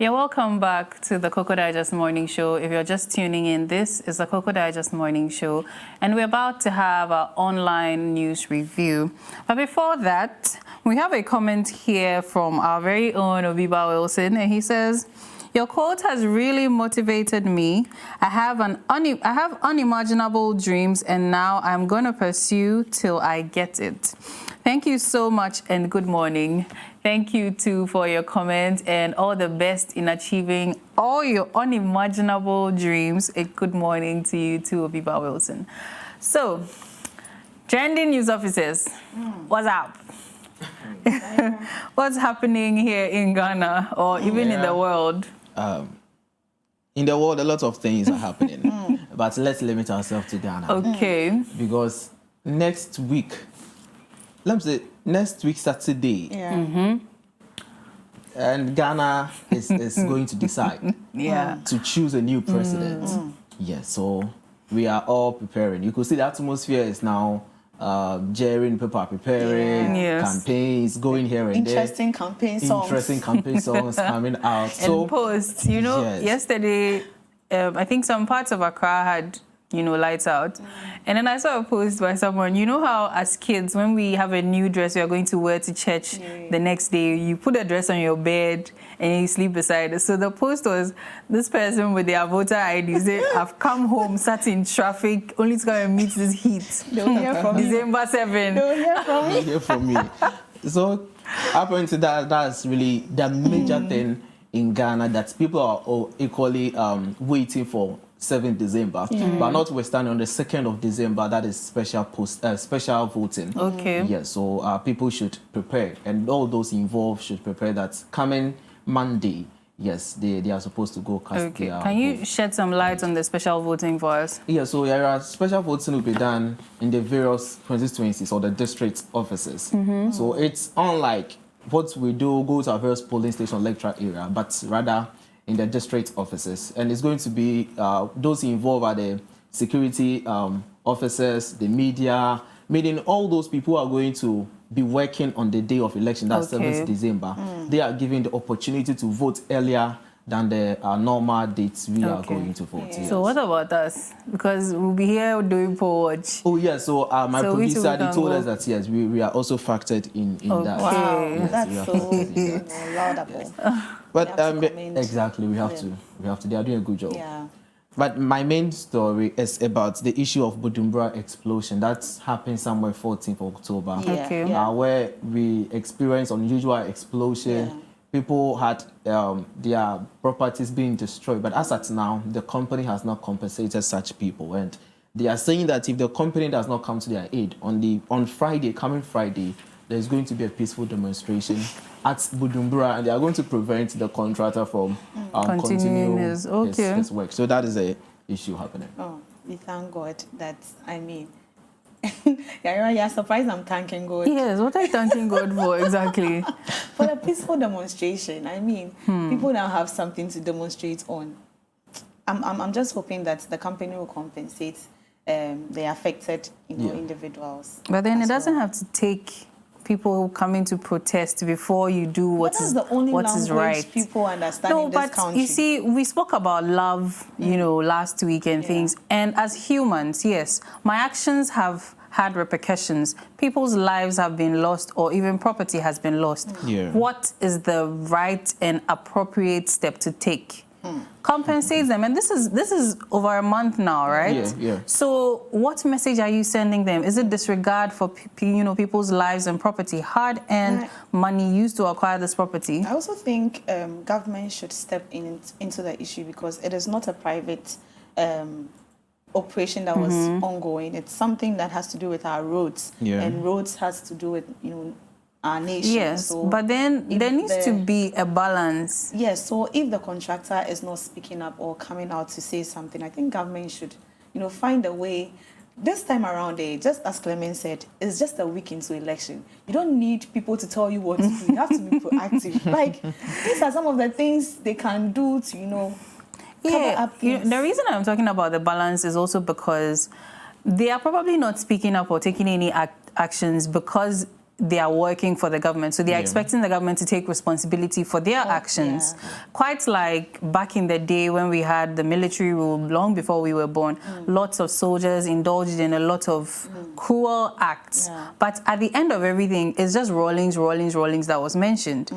You're welcome back to the Cocoa Digest Morning Show. If you're just tuning in, this is the Cocoa Digest Morning Show, and we're about to have our online news review. But before that, we have a comment here from our very own Obiba Wilson, and he says, "Your quote has really motivated me. I have unimaginable dreams, and now I'm going to pursue till I get it." Thank you so much, and good morning. Thank you, too, for your comment, and all the best in achieving all your unimaginable dreams. A good morning to you, too, Obiba Wilson. So, trending news officers, what's up? What's happening here in Ghana, or even in the world? In the world, a lot of things are happening, but let's limit ourselves to Ghana. Okay. Because next week, next week Saturday, and Ghana is going to decide to choose a new president. Yes, so we are all preparing. You could see the atmosphere is now Jerry people are preparing campaigns, going here and there. Interesting campaign songs coming out. And posts. You know, yesterday, I think some parts of Accra had, lights out. And then I saw a post by someone, you know how as kids, when we have a new dress we are going to wear to church the next day, you put a dress on your bed and you sleep beside it. So the post was this person with their voter ID said, "I've come home, sat in traffic, only to come and meet this heat." They'll hear from December 7. They'll hear from me. They'll hear from me. So apparently that's really the major thing in Ghana, that people are all equally waiting for 7th December, but notwithstanding, on the 2nd of December, that is special voting. Okay. Yes, so people should prepare, and all those involved should prepare that coming Monday, yes, they are supposed to go cast their Can you shed some light on the special voting for us? Yeah, so special voting will be done in the various constituencies or the district offices. So it's unlike what we do, go to our various polling station electoral area, but rather in the district offices. And it's going to be, those involved are the security officers, the media, meaning all those people who are going to be working on the day of election, that's 7th December. They are given the opportunity to vote earlier than the normal dates we are going to vote. Yes. So what about us? Because we'll be here doing poll watch. Oh, yeah, so my producer, they told us that, yes, we are also factored in that. Wow, yes, that's so laudable. But exactly, we have to. They are doing a good job. Yeah. But my main story is about the issue of Bujumbura explosion. That's happened somewhere 14th of October. Where we experienced unusual explosion. People had their properties being destroyed. But as at now, the company has not compensated such people. And they are saying that if the company does not come to their aid, on Friday, coming Friday, there's going to be a peaceful demonstration at Bujumbura, and they are going to prevent the contractor from continuing his work. So that is a issue happening. Oh, we thank God that, you're surprised I'm thanking God. Yes, what are you thanking God for exactly? For the peaceful demonstration. People now have something to demonstrate on. I'm just hoping that the company will compensate the affected individuals. But then it doesn't have to take people coming to protest before you do what is right. People understand in this country. You see, we spoke about love, last week and things. And as humans, yes, my actions have had repercussions. People's lives have been lost, or even property has been lost. What is the right and appropriate step to take? Compensates them, and this is over a month now, right? So what message are you sending them? Is it disregard for people's lives and property, hard-earned money used to acquire this property? I also think government should step into the issue, because it is not a private operation that was ongoing. It's something that has to do with our roads, and roads has to do with our nation. Yes, so but then there needs to be a balance. Yes, so if the contractor is not speaking up or coming out to say something, I think government should, find a way. This time around, just as Clement said, it's just a week into election. You don't need people to tell you what to do. You have to be proactive. These are some of the things they can do to, cover up things. The reason I'm talking about the balance is also because they are probably not speaking up or taking any actions because they are working for the government. So they are expecting the government to take responsibility for their actions. Quite like back in the day when we had the military rule, long before we were born, lots of soldiers indulged in a lot of cruel acts. But at the end of everything, it's just Rawlings that was mentioned.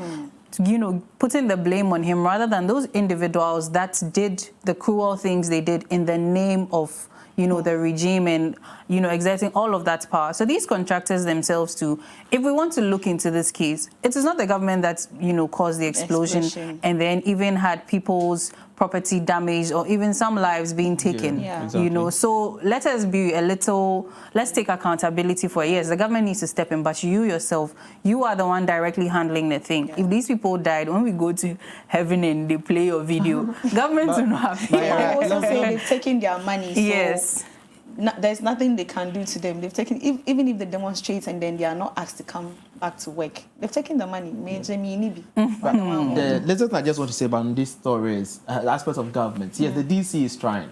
You know, putting the blame on him rather than those individuals that did the cruel things they did in the name of, you know, the regime and, you know, exerting all of that power. So these contractors themselves too, if we want to look into this case, it is not the government that, you know, caused the explosion and then even had people's property damaged or even some lives being taken, you know. So let us be a little, let's take accountability for it. Yes, the government needs to step in, but you yourself, you are the one directly handling the thing. If these people died, when we go to heaven and they play your video, government will not have I also say they've taken their money. So yes. There's nothing they can do to them. They've taken, even if they demonstrate and then they are not asked to come back to work, they've taken the money. The little thing I just want to say about this story is aspect of government. Yes, the DC is trying.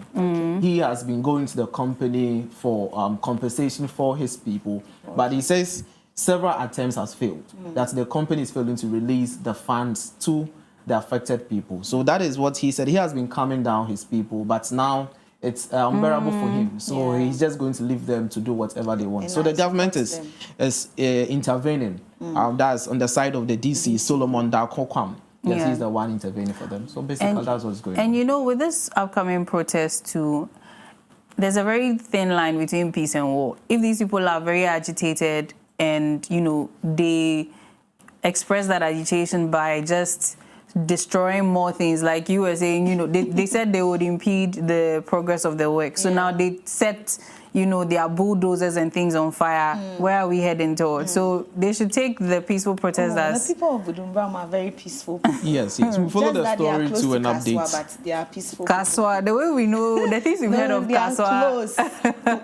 He has been going to the company for compensation for his people, but he says several attempts has failed. That the company is failing to release the funds to the affected people. So that is what he said. He has been calming down his people, but now it's unbearable for him. So he's just going to leave them to do whatever they want. So the government is intervening. That's on the side of the DC, Solomon Dakokwam. Yes, he's the one intervening for them. So basically, that's what's going on. And you know, with this upcoming protest too, there's a very thin line between peace and war. If these people are very agitated and, you know, they express that agitation by just destroying more things, like you were saying, you know, they said they would impede the progress of the work. So now they set, you know, their bulldozers and things on fire. Where are we heading towards? So they should take the peaceful protest as... The people of Bujumbura are very peaceful. Yes. We follow the story to an update. But they are peaceful. Kaswa, the way we know, the things we've heard of Kaswa. They are close.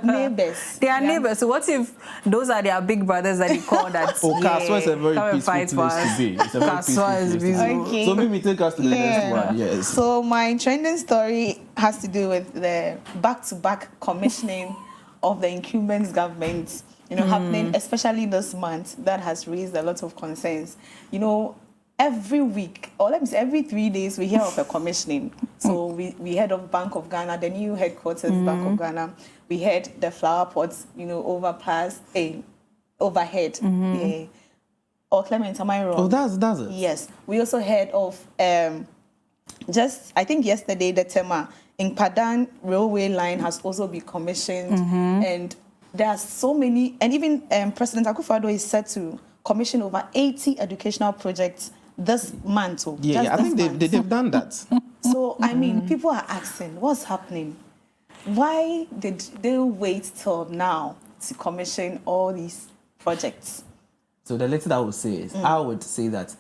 Neighbors. They are neighbors. So what if those are their big brothers that they call that? Kaswa is a very peaceful place to be. It's a very Kaswa is peaceful. Okay. So maybe take us to the next one. Yes. So my trending story has to do with the back-to-back commissioning of the incumbent government, you know, happening especially this month. That has raised a lot of concerns. You know, every week, or let me say every 3 days, we hear of a commissioning. So we heard of Bank of Ghana, the new headquarters, Bank of Ghana. We heard the flower pots, you know, overhead. Or Clement, am I wrong? Oh, that's it. Yes. We also heard of, just, I think yesterday, the Tema in Padang railway line has also been commissioned. And there are so many, and even President Akufo-Addo is set to commission over 80 educational projects this month. I think they've done that. So, I mean, people are asking, what's happening? Why did they wait till now to commission all these projects? So the letter that I would say is, I would say that,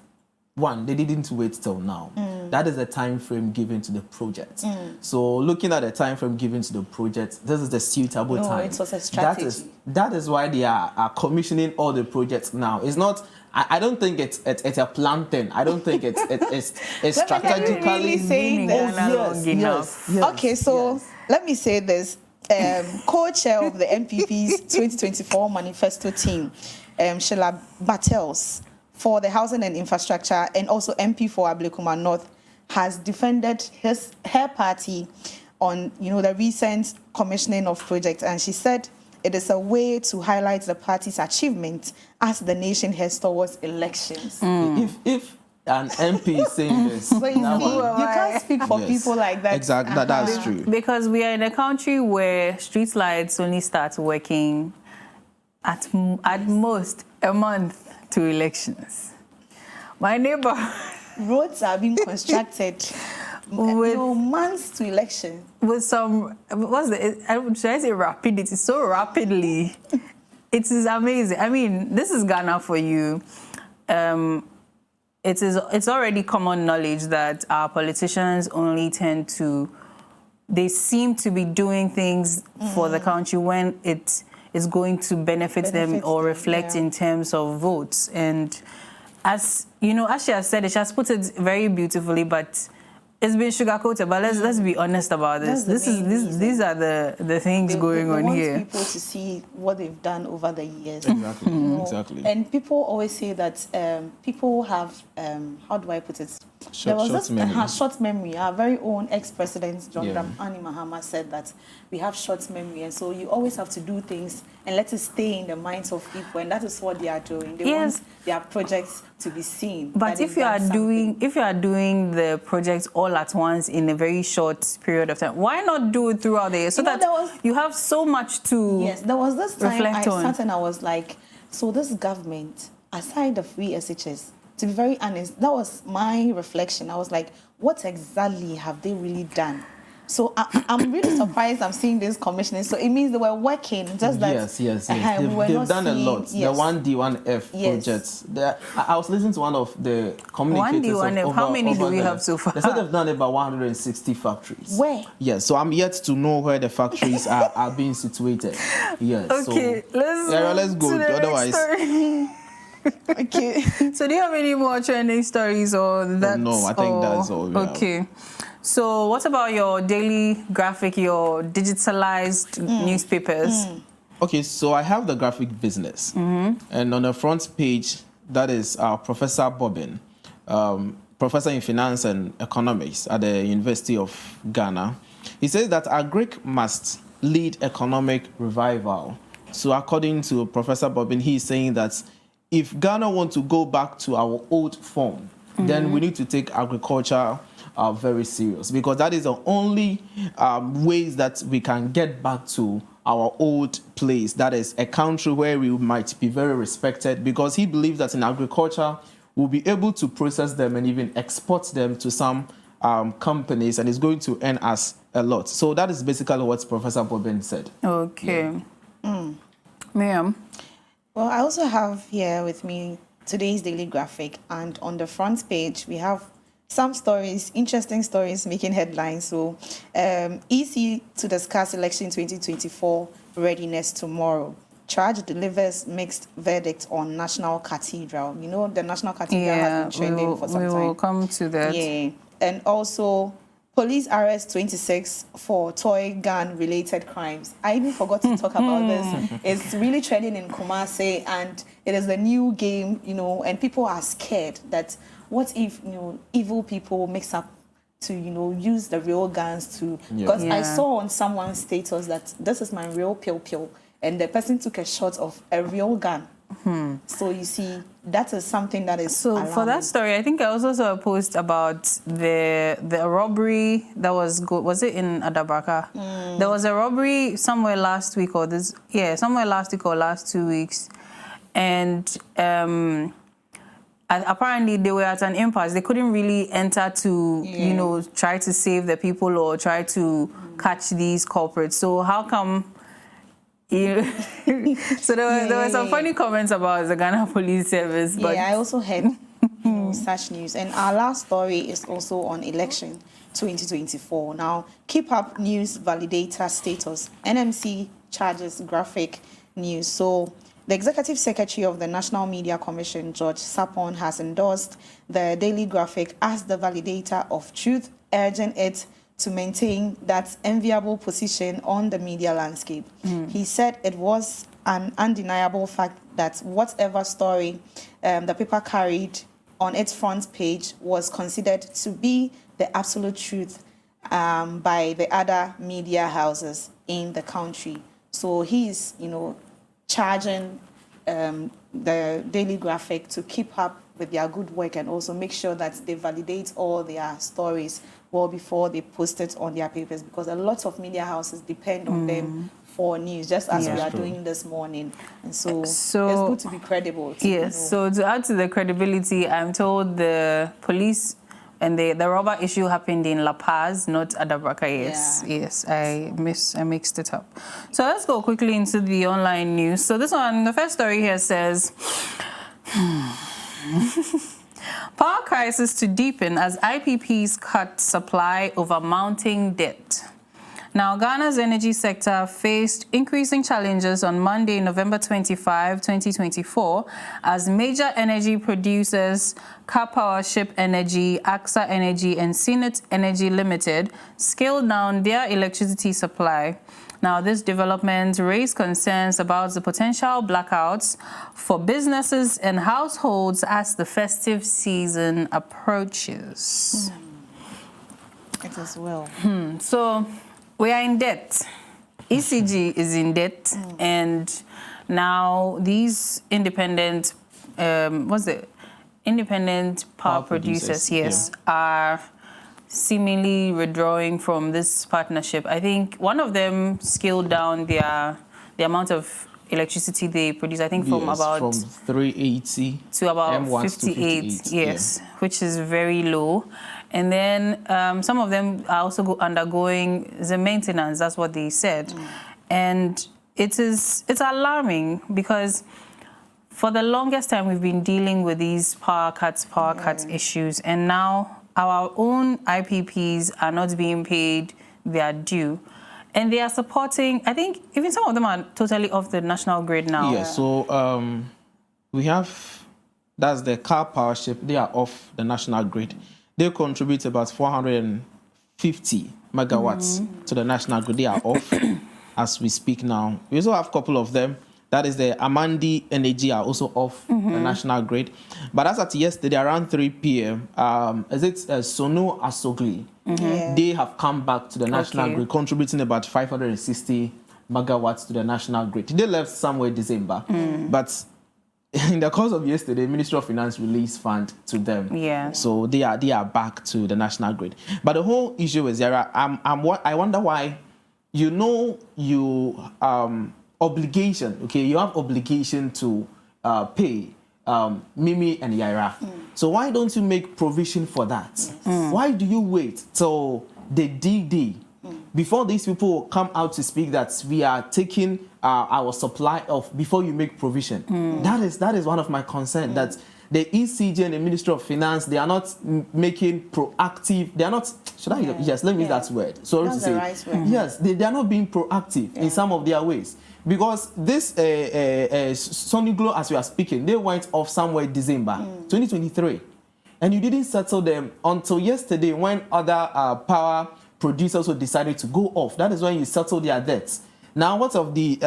one, they didn't wait till now. That is the time frame given to the project. So looking at the time frame given to the project, this is the suitable time. It was a strategy. That is why they are commissioning all the projects now. It's not. I don't think it's a plan thing. I don't think it's strategically really saying yes. Okay, so let me say this. Co-chair of the MPP's 2024 manifesto team, Sheila Battles, for the Housing and Infrastructure, and also MP for Ablekuma North, has defended her party on, you know, the recent commissioning of projects, and she said it is a way to highlight the party's achievement as the nation heads towards elections. If an MP is saying this, so you can't speak for people like that. Exactly, that's true. Because we are in a country where street lights only start working at most a month to elections. My neighbor... Roads are being constructed with months to election. With some, should I say rapidity? So rapidly. It is amazing. I mean, this is Ghana for you. It's already common knowledge that our politicians only they seem to be doing things for the country when it is going to benefit them or reflect in terms of votes. And as you know, as she has said it, she has put it very beautifully, but It's been sugar-coated, but let's be honest about this. These are the things going on here. They want people to see what they've done over the years. Exactly, exactly. And people always say that people have, how do I put it? Short memory. Short memory. Our very own ex-president, John Dramani Mahama, said that we have short memory. And so you always have to do things and let it stay in the minds of people. And that is what they are doing. They want their projects to be seen. But if you are doing the projects all at once in a very short period of time, why not do it throughout the year so that you have so much to Yes, there was this time reflect on. I sat and I was like, so this government, aside the free SHS, to be very honest, that was my reflection. I was like, what exactly have they really done? So I'm really surprised I'm seeing this commissioning. So it means they were working, just that... Yes. They've done a lot. The 1D, 1F projects. I was listening to one of the communicators 1D, 1F. How many do we have so far? They said they've done about 160 factories. Where? Yes, so I'm yet to know where the factories are being situated. Yes. Okay, so, let's go. Otherwise... Okay. So do you have any more trending stories or that? No, I think that's all. Okay. So what about your daily graphic, your digitalized newspapers? Okay, so I have the graphic business. And on the front page, that is Professor Bobbin, professor in finance and economics at the University of Ghana. He says that agric must lead economic revival. So according to Professor Bobbin, he's saying that if Ghana wants to go back to our old form, then we need to take agriculture very serious, because that is the only ways that we can get back to our old place. That is a country where we might be very respected, because he believes that in agriculture, we'll be able to process them and even export them to some companies, and it's going to earn us a lot. So that is basically what Professor Bobbin said. Okay. Miriam? Well, I also have here with me today's daily graphic, and on the front page, we have some stories, interesting stories making headlines. So, EC to discuss election 2024 readiness tomorrow. Chraj delivers mixed verdict on National Cathedral. You know, the National Cathedral has been trending for some time. We will come to that. Yeah. And also, police arrest 26 for toy gun related crimes. I even forgot to talk about this. It's really trending in Kumasi, and it is the new game, you know, and people are scared that what if, you know, evil people mix up to, you know, use the real guns to, because I saw on someone's status that this is my real pill, and the person took a shot of a real gun. So you see, that is something that is alarming. For that story, I think I also saw a post about the robbery that was it in Adabraka? There was a robbery somewhere last week or somewhere last week or last 2 weeks, and apparently they were at an impasse. They couldn't really enter to you know, try to save the people or try to catch these culprits. So how come? So there were some funny comments about the Ghana Police Service. But I also heard such news. And our last story is also on election 2024. Now, keep up news validator status. NMC charges graphic news. So the Executive Secretary of the National Media Commission, George Sapon, has endorsed the daily graphic as the validator of truth, urging it to maintain that enviable position on the media landscape. He said it was an undeniable fact that whatever story the paper carried on its front page was considered to be the absolute truth by the other media houses in the country. So he's, you know, charging the Daily Graphic to keep up with their good work and also make sure that they validate all their stories well before they post it on their papers, because a lot of media houses depend on them for news, just as we are doing this morning. And so it's good to be credible. So to add to the credibility, I'm told the police and the robber issue happened in La Paz, not Adabraka. Yes, I mixed it up. So let's go quickly into the online news. So this one, the first story here says, power crisis to deepen as IPPs cut supply over mounting debt. Now, Ghana's energy sector faced increasing challenges on Monday, November 25, 2024, as major energy producers Car Powership Energy, AXA Energy, and Sinnet Energy Limited scaled down their electricity supply. Now, this development raised concerns about the potential blackouts for businesses and households as the festive season approaches. It as well. So, we are in debt. ECG is in debt, and now these independent, independent power producers, yes, are seemingly withdrawing from this partnership. I think one of them scaled down the amount of electricity they produce, I think from about... from 380 to about 58, yes, which is very low. And then some of them are also undergoing the maintenance, that's what they said. And it's alarming because for the longest time we've been dealing with these power cuts issues, and now our own IPPs are not being paid their due. And they are supporting, I think even some of them are totally off the national grid now. Yeah, so we have, that's the Car Powership, they are off the national grid. They contribute about 450 megawatts to the national grid. They are off as we speak now. We also have a couple of them. That is the Amandi Energy are also off the national grid. But as at yesterday, around 3 p.m., is it Sonu Asogli? They have come back to the national grid, contributing about 560 megawatts to the national grid. They left somewhere December, but in the course of yesterday, Ministry of Finance released fund to them. Yeah. So they are back to the national grid. But the whole issue is, Yara, I wonder why, obligation, okay, you have obligation to pay Mimi and Yaira. So why don't you make provision for that? Why do you wait till the D-Day before these people come out to speak that we are taking our supply off before you make provision? That is one of my concerns, that the ECG and the Ministry of Finance, they are not making proactive, they are not, yes, let me use that word. Sorry That's to say. the right word. Yes, they are not being proactive in some of their ways. Because this Sonny Glow, as we are speaking, they went off somewhere December 2023. And you didn't settle them until yesterday when other power producers who decided to go off. That is when you settle their debts. Now, what of the,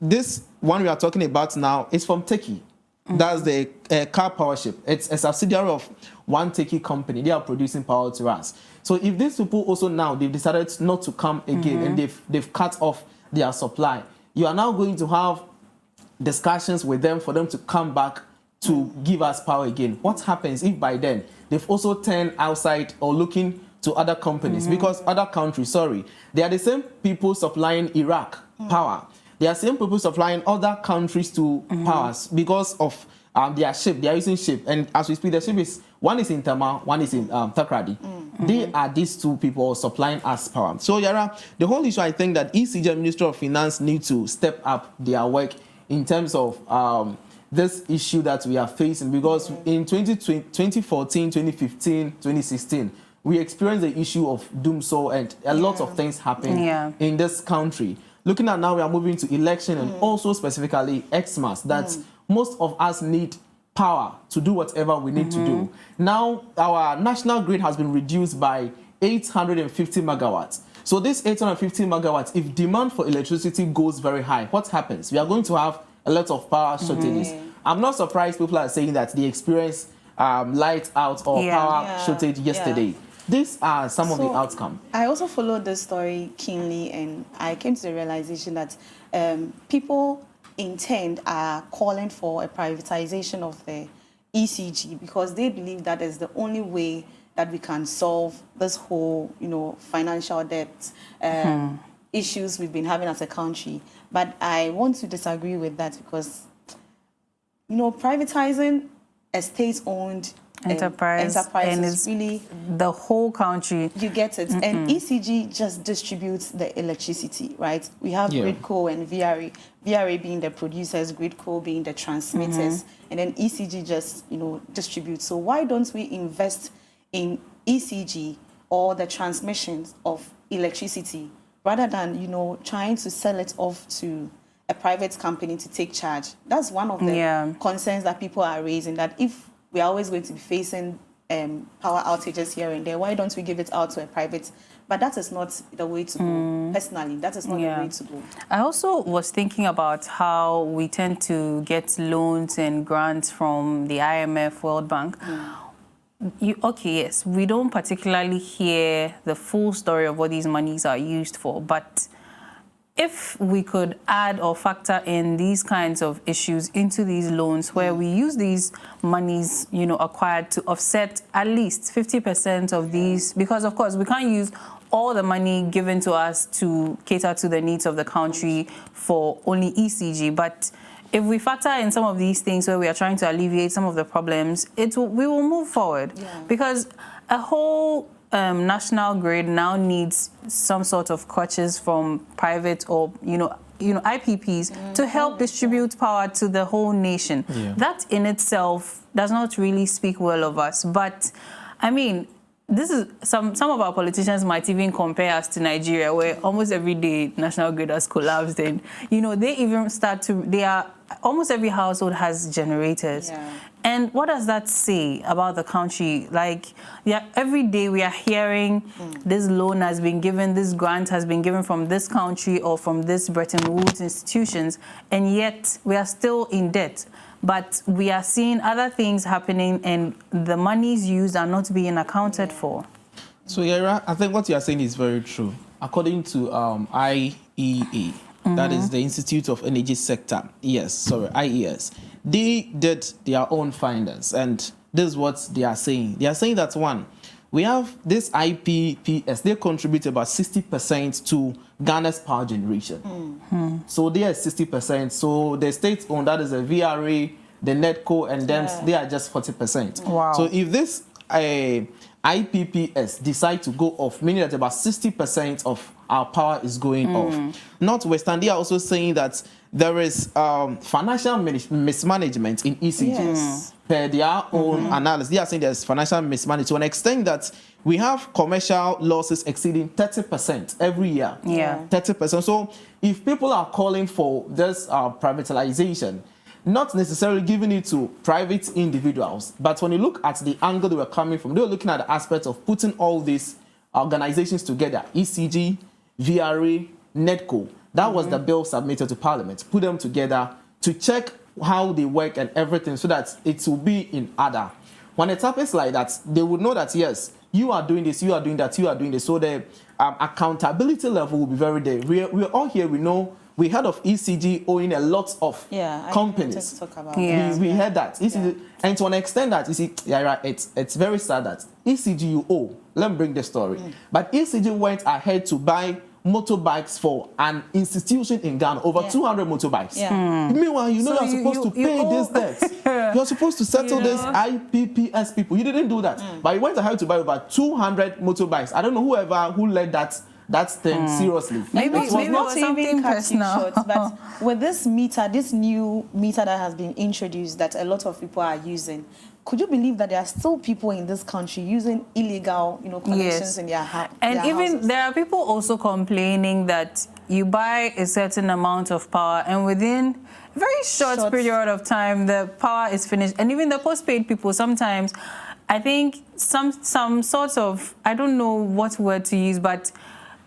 this one we are talking about now is from Turkey. That's the Car Powership. It's a subsidiary of one Turkey company. They are producing power to us. So if these people also now, they've decided not to come again and they've cut off their supply, you are now going to have discussions with them for them to come back to give us power again. What happens if by then they've also turned outside or looking to other companies? Because other countries, they are the same people supplying Iraq power. They are the same people supplying other countries to powers because of their ship. They are using ship. And as we speak, the ship is, one is in Tama, one is in Takrady. They are these two people supplying us power. So, Yara, the whole issue, I think that ECG and Ministry of Finance need to step up their work in terms of this issue that we are facing. Because in 2014, 2015, 2016, we experienced the issue of doomsday and a lot of things happened in this country. Looking at now, we are moving to election and also specifically Xmas, that most of us need power to do whatever we need to do. Now, our national grid has been reduced by 850 megawatts. So this 850 megawatts, if demand for electricity goes very high, what happens? We are going to have a lot of power shortages. I'm not surprised people are saying that they experienced light out or power shortage yesterday. These are some of the outcomes. I also followed this story keenly, and I came to the realization that people in turn are calling for a privatization of the ECG because they believe that is the only way that we can solve this whole, financial debt issues we've been having as a country. But I want to disagree with that because, privatizing a state-owned enterprise and is really the whole country. You get it. And ECG just distributes the electricity, right? We have Gridco and VRA. VRA being the producers, Gridco being the transmitters, and then ECG just, distributes. So why don't we invest in ECG or the transmissions of electricity rather than, you know, trying to sell it off to a private company to take charge. That's one of the concerns that people are raising, that if we're always going to be facing power outages here and there, why don't we give it out to a private? But that is not the way to go. Personally, that is not the way to go. I also was thinking about how we tend to get loans and grants from the IMF, World Bank. Yes, we don't particularly hear the full story of what these monies are used for, but if we could add or factor in these kinds of issues into these loans, where we use these monies, you know, acquired to offset at least 50% of these, because of course we can't use all the money given to us to cater to the needs of the country for only ECG, but if we factor in some of these things where we are trying to alleviate some of the problems, we will move forward. Because a whole national grid now needs some sort of crutches from private or, IPPs to help distribute power to the whole nation. That in itself does not really speak well of us. But, I mean, this is some of our politicians might even compare us to Nigeria, where almost every day national grid has collapsed, and they even almost every household has generators. And what does that say about the country? Like, every day we are hearing this loan has been given, this grant has been given from this country or from this Bretton Woods institutions, and yet we are still in debt. But we are seeing other things happening, and the monies used are not being accounted for. So, Yara, I think what you are saying is very true. According to IEA, that is the Institute of Energy Sector, IES, they did their own findings, and this is what they are saying. They are saying that, one, we have this IPPs, they contribute about 60% to Ghana's power generation. So they are 60%. So the state-owned, that is the VRA, the NETCO, and them, they are just 40%. Wow. So if this IPPs decide to go off, meaning that about 60% of our power is going off. Notwithstanding, they are also saying that there is financial mismanagement in ECGs. Per their own analysis, they are saying there's financial mismanagement to an extent that we have commercial losses exceeding 30% every year. 30%. So if people are calling for this privatization, not necessarily giving it to private individuals, but when you look at the angle they were coming from, they were looking at the aspect of putting all these organizations together, ECG, VRA, NETCO. That was the bill submitted to Parliament. Put them together to check how they work and everything, so that it will be in order. When it happens like that, they would know that, yes, you are doing this, you are doing that, you are doing this. So the accountability level will be very there. We're all here, we know. We heard of ECG owning a lot of companies. We heard that. ECG, and to an extent that, you see, it's very sad that ECG you owe. Let me bring the story. But ECG went ahead to buy motorbikes for an institution in Ghana, over 200 motorbikes. Meanwhile, you're supposed to pay this debt. You're supposed to settle this IPPs people. You didn't do that. But you went ahead to buy over 200 motorbikes. I don't know who led that thing seriously. Maybe it was not something personal. But with this new meter that has been introduced that a lot of people are using, could you believe that there are still people in this country using illegal, connections in their houses? And even there are people also complaining that you buy a certain amount of power, and within a very short period of time, the power is finished. And even the postpaid people, sometimes, I think some sorts of, I don't know what word to use, but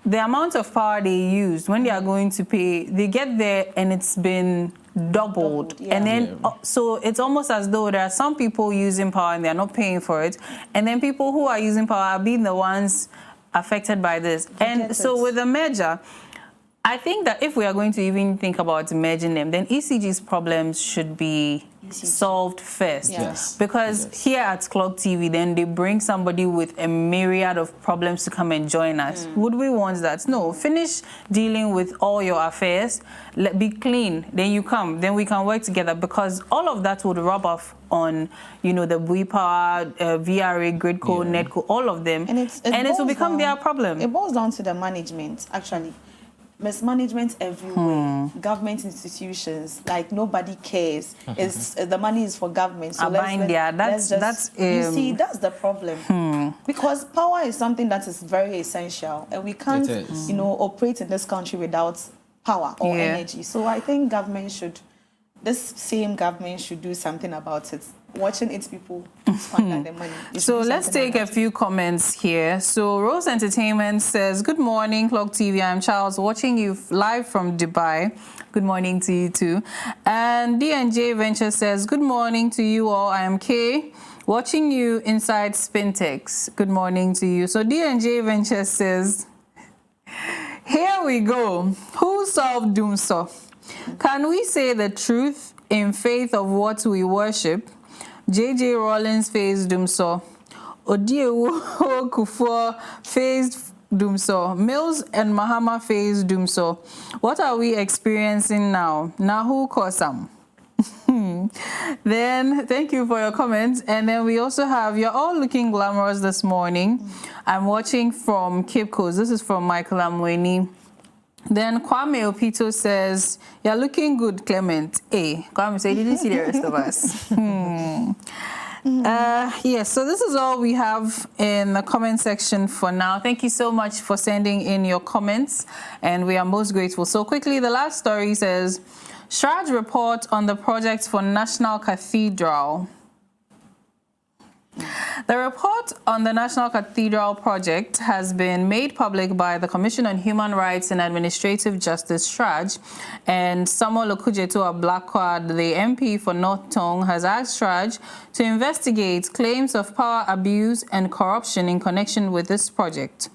the amount of power they use when they are going to pay, they get there and it's been doubled. And then so it's almost as though there are some people using power and they're not paying for it, and then people who are using power are being the ones affected by this. And so with the merger, I think that if we are going to even think about merging them, then ECG's problems should be solved first. Because here at Clock TV, then they bring somebody with a myriad of problems to come and join us. Would we want that? No. Finish dealing with all your affairs, be clean, then you come, then we can work together, because all of that would rub off on, the WePower, VRA, Gridco, NETCO, all of them, and it will become their problem. It boils down to the management, actually. mismanagement everywhere. Government institutions, like nobody cares. The money is for government. So let's just you see, that's the problem. Because power is something that is very essential, and we can't, operate in this country without power or energy. So I think this same government should do something about it. Watching its people squander the money. So let's take a few comments here. So Rose Entertainment says, good morning, Clock TV. I'm Charles, watching you live from Dubai. Good morning to you too. And D&J Venture says, good morning to you all. I am Kay, watching you inside Spintex. Good morning to you. So D&J Venture says, here we go. Who solved Doomsaw? Can we say the truth in faith of what we worship? J.J. Rollins faced Doomsaw. Odiewu Kufuor faced Doomsaw. Mills and Mahama faced Doomsaw. What are we experiencing now? Nahu Kosam. Then, thank you for your comments. And then we also have, you're all looking glamorous this morning. I'm watching from Cape Coast. This is from Michael Amweni. Then Kwame Opito says, you're looking good, Clement. Kwame said, you didn't see the rest of us. Yes, so this is all we have in the comment section for now. Thank you so much for sending in your comments, and we are most grateful. So quickly, the last story says, Chraj report on the project for National Cathedral. The report on the National Cathedral project has been made public by the Commission on Human Rights and Administrative Justice, Chraj, and Samuel Okujeto Ablakwa, the MP for North Tongue, has asked Chraj to investigate claims of power abuse and corruption in connection with this project.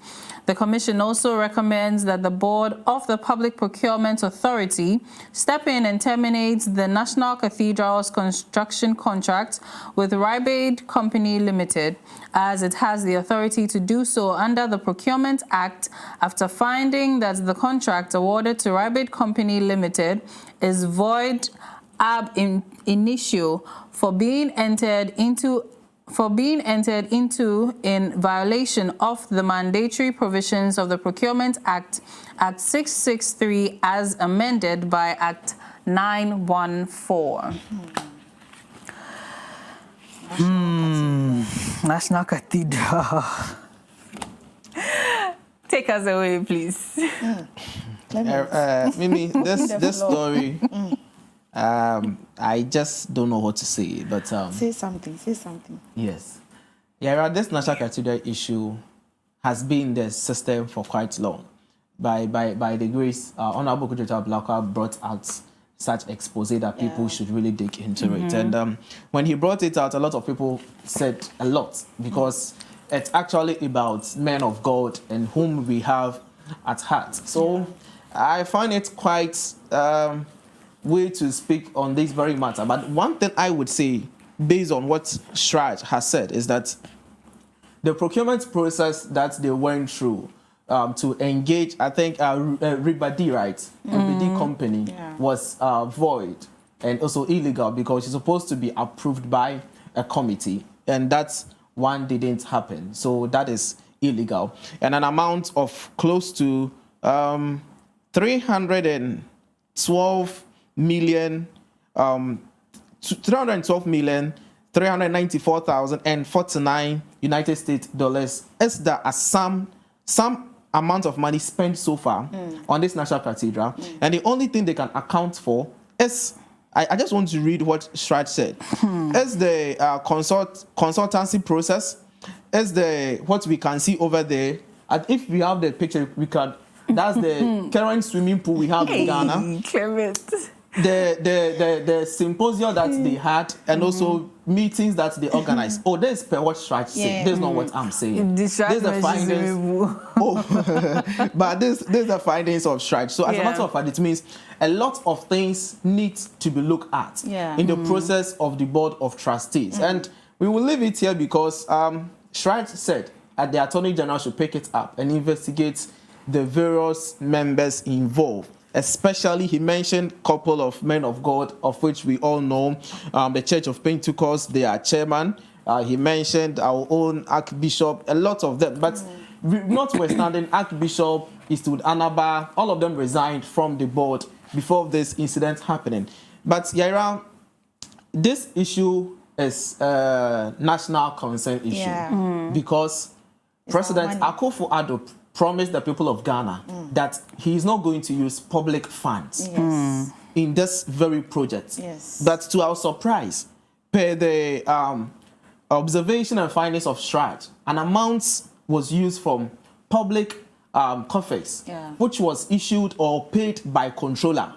The Commission also recommends that the Board of the Public Procurement Authority step in and terminate the National Cathedral's construction contract with Ribade Company Limited, as it has the authority to do so under the Procurement Act after finding that the contract awarded to Ribade Company Limited is void ab initio for being entered into in violation of the mandatory provisions of the Procurement Act, Act 663, as amended by Act 914. National Cathedral. Take us away, please. Mimi, this story, I just don't know what to say, but say something. Yes, this National Cathedral issue has been in the system for quite long. By the grace, Honorable Okujeto Ablakwa brought out such expose that people should really dig into it. And when he brought it out, a lot of people said a lot, because it's actually about men of God and whom we have at heart. So I find it quite way to speak on this very matter. But one thing I would say, based on what Chraj has said, is that the procurement process that they went through to engage, I think, Ribadi, right? Ribadi Company was void and also illegal, because it's supposed to be approved by a committee, and that one didn't happen. So that is illegal. And an amount of close to 312,394,049 United States dollars is the some amount of money spent so far on this National Cathedral, and the only thing they can account for is, I just want to read what Chraj said, is the consultancy process, is the what we can see over there. And if we have the picture, we can. That's the current swimming pool we have in Ghana. The symposium that they had, and also meetings that they organized. Oh, this is what Chraj said. This is not what I'm saying. This is the findings. But this is the findings of Chraj. So as a matter of fact, it means a lot of things need to be looked at in the process of the Board of Trustees. And we will leave it here because Chraj said that the Attorney General should pick it up and investigate the various members involved. Especially, he mentioned a couple of men of God, of which we all know, the Church of Pentecost, they are chairman. He mentioned our own Archbishop, a lot of them. But notwithstanding Archbishop Eastwood, Anaba, all of them resigned from the board before this incident happening. But Yaira, this issue is a national concern issue because President Akufo-Addo promised the people of Ghana that he is not going to use public funds in this very project. But to our surprise, per the observation and findings of Chraj, an amount was used from public coffers, which was issued or paid by controller.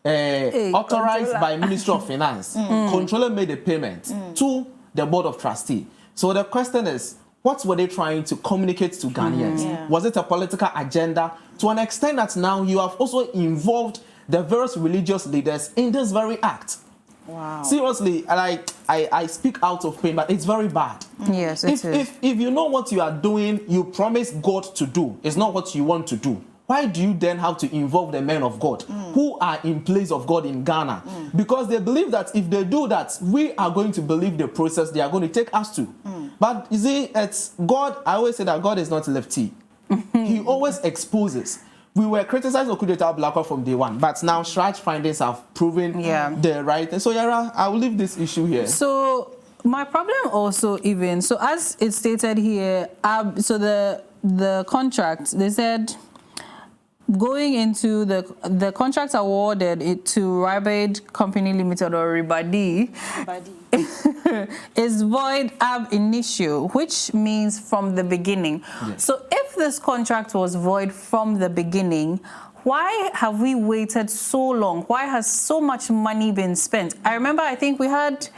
Authorized by Ministry of Finance. Controller made a payment to the Board of Trustees. So the question is, what were they trying to communicate to Ghanaians? Was it a political agenda? To an extent that now you have also involved the various religious leaders in this very act. Wow. Seriously, and I speak out of pain, but it's very bad. Yes, it is. If you know what you are doing, you promise God to do. It's not what you want to do. Why do you then have to involve the men of God who are in place of God in Ghana? Because they believe that if they do that, we are going to believe the process they are going to take us to. But you see, it's God. I always say that God is not lefty. He always exposes. We were criticizing Okudeta Blackwell from day one, but now Chraj findings have proven the right thing. So Yara, I will leave this issue here. So my problem also so as it stated here, so the contract, they said, going into the contract awarded it to Ribade Company Limited or Ribadi is void ab initio, which means from the beginning. So if this contract was void from the beginning, why have we waited so long? Why has so much money been spent? I remember, I think we had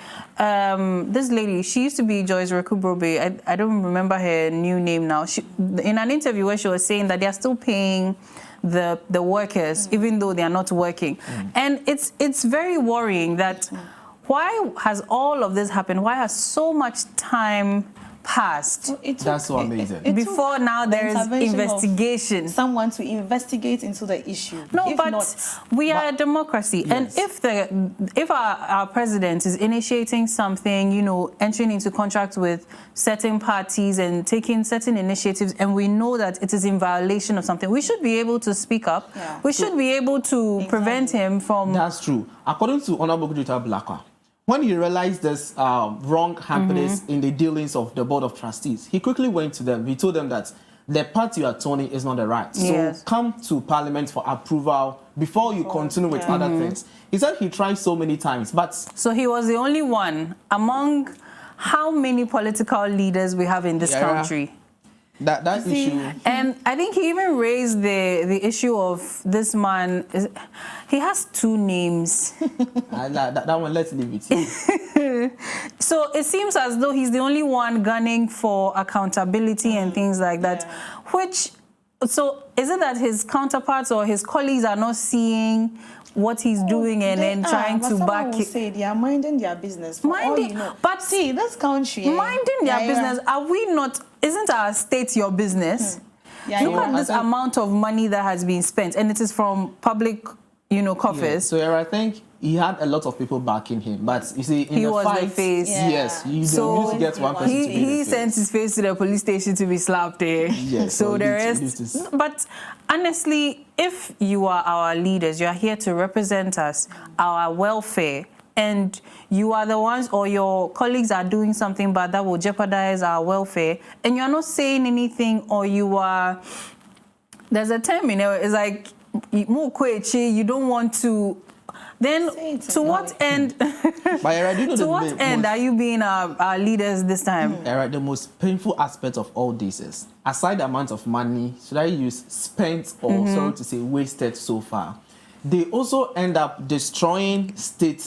this lady, she used to be Joyce Rekubrobe. I don't remember her new name now. In an interview where she was saying that they are still paying the workers, even though they are not working. And it's very worrying that why has all of this happened? Why has so much time passed? That's so amazing. Before now there is investigation. Someone to investigate into the issue. No, we are a democracy. And if our president is initiating something, you know, entering into contract with certain parties and taking certain initiatives, and we know that it is in violation of something, we should be able to speak up. We should be able to prevent him from... That's true. According to Honorable Okudeta Blackwell, when he realized this wrong happenings in the dealings of the Board of Trustees, he quickly went to them. He told them that the path you are turning is not the right. So come to Parliament for approval before you continue with other things. He said he tried so many times, but... So he was the only one among how many political leaders we have in this country? That issue. And I think he even raised the issue of this man. He has two names. that one, let's leave it. So it seems as though he's the only one gunning for accountability and things like that. So is it that his counterparts or his colleagues are not seeing what he's doing and then trying to back it? Say they are minding their business. But see, this country, minding their business, are we not? Isn't our state your business? Look at this amount of money that has been spent, and it is from public, you know, coffers. So I think he had a lot of people backing him, but you see, in he the was fight, the face. Yes, you used to get one person to be he the sent his face to the police station to be slapped there. Yes, so the rest. But honestly, if you are our leaders, you are here to represent us, our welfare, and you are the ones, or your colleagues are doing something bad that will jeopardize our welfare, and you're not saying anything, or you are, there's a term, you know, it's like, you don't want to, then to what end, to what end are you being our leaders this time? The most painful aspect of all this is, aside the amount of money, should I use spent or, sorry to say, wasted so far, they also end up destroying state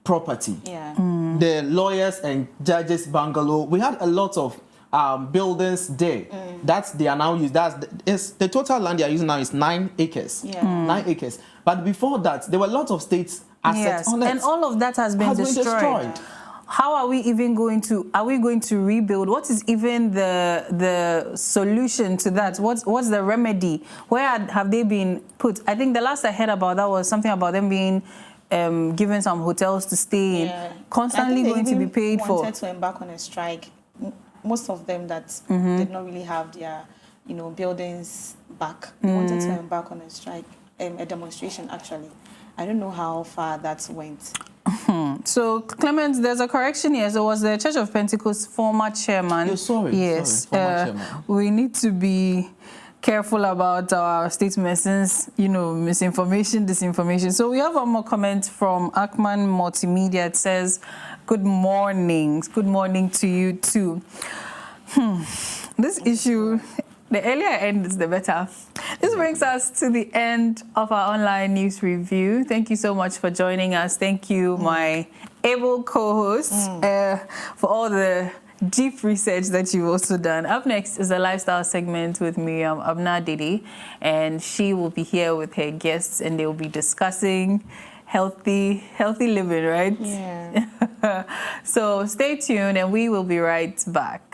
property. The lawyers and judges bungalow, we had a lot of buildings there that they are now used. The total land they are using now is 9 acres. 9 acres. But before that, there were a lot of state assets on it. And all of that has been destroyed. How are we even going to, are we going to rebuild? What is even the solution to that? What's the remedy? Where have they been put? I think the last I heard about that was something about them being given some hotels to stay in, constantly going to be paid for. Wanted to embark on a strike. Most of them that did not really have their, you know, buildings back. They wanted to embark on a strike, a demonstration actually. I don't know how far that went. So, Clement, there's a correction here. So, it was the Church of Pentecost former chairman. Oh, sorry. Yes. Former chairman. We need to be careful about our statements since, misinformation, disinformation. So, we have one more comment from Ackman Multimedia. It says, good morning. Good morning to you too. This issue, the earlier I end, the better. This brings us to the end of our online news review. Thank you so much for joining us. Thank you, my able co-hosts, for all the deep research that you've also done. Up next is a lifestyle segment with Miriam Abna-Didi, and she will be here with her guests, and they will be discussing healthy living, right? Yeah. So stay tuned, and we will be right back.